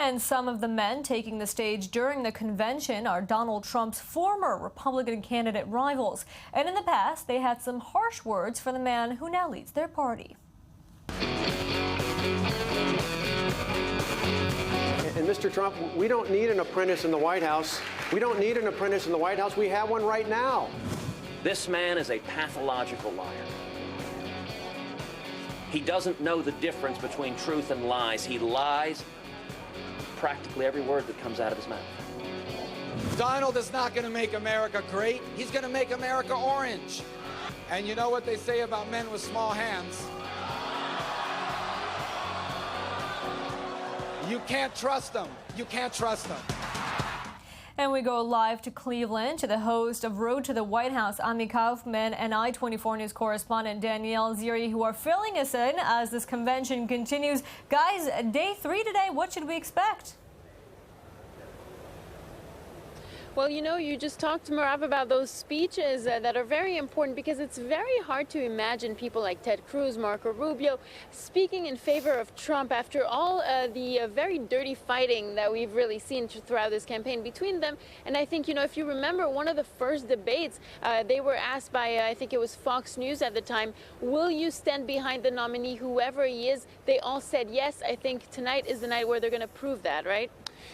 And some of the men taking the stage during the convention are Donald Trump's former Republican candidate rivals. And in the past, they had some harsh words for the man who now leads their party. And Mr. Trump, we don't need an apprentice in the White House. We don't need an apprentice in the White House. We have one right now. This man is a pathological liar. He doesn't know the difference between truth and lies. He lies practically every word that comes out of his mouth. Donald is not going to make America great. He's going to make America orange. And you know what they say about men with small hands? You can't trust them. You can't trust them. And we go live to Cleveland to the host of Road to the White House, Ami Kaufman, and I-24 News correspondent Danielle Ziri, who are filling us in as this convention continues. Guys, day 3 today, what should we expect? Well, you know, you just talked to Merav about those speeches that are very important because it's very hard to imagine people like Ted Cruz, Marco Rubio, speaking in favor of Trump after all the very dirty fighting that we've really seen throughout this campaign between them. And I think, you know, if you remember one of the first debates, they were asked by, I think it was Fox News at the time, will you stand behind the nominee, whoever he is? They all said yes. I think tonight is the night where they're going to prove that, right?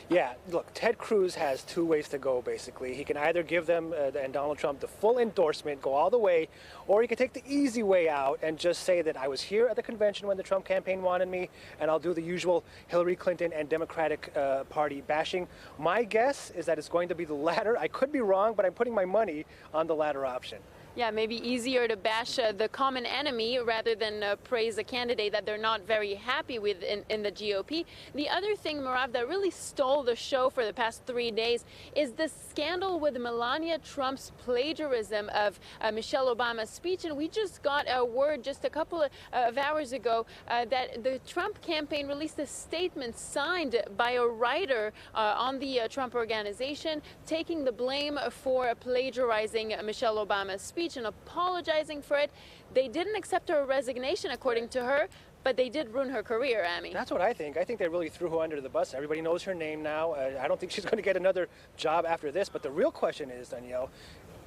Yeah, look, Ted Cruz has two ways to go, basically. He can either give them and Donald Trump the full endorsement, go all the way, or he can take the easy way out and just say that I was here at the convention when the Trump campaign wanted me, and I'll do the usual Hillary Clinton and Democratic Party bashing. My guess is that it's going to be the latter. I could be wrong, but I'm putting my money on the latter option. Yeah, maybe easier to bash the common enemy rather than praise a candidate that they're not very happy with in the GOP. The other thing, Merav, that really stole the show for the past 3 days is the scandal with Melania Trump's plagiarism of Michelle Obama's speech. And we just got a word just a couple of hours ago that the Trump campaign released a statement signed by a writer on the Trump organization, taking the blame for plagiarizing Michelle Obama's speech and apologizing for it. They didn't accept her resignation, according to her, but they did ruin her career, Ami. That's what I think. I think they really threw her under the bus. Everybody knows her name now. I don't think she's going to get another job after this. But the real question is, Danielle,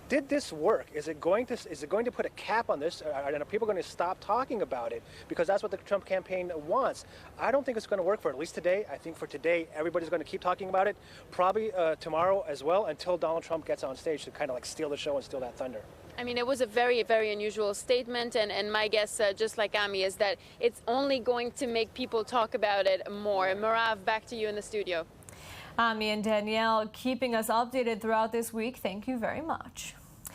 did this work? Is it going to put a cap on this? Are people going to stop talking about it? Because that's what the Trump campaign wants. I don't think it's going to work for at least today. I think for today, everybody's going to keep talking about it. Probably tomorrow as well, until Donald Trump gets on stage to kind of like steal the show and steal that thunder. I mean, it was a very, very unusual statement, and my guess, just like Ami, is that it's only going to make people talk about it more. Merav, back to you in the studio. Ami and Danielle keeping us updated throughout this week. Thank you very much.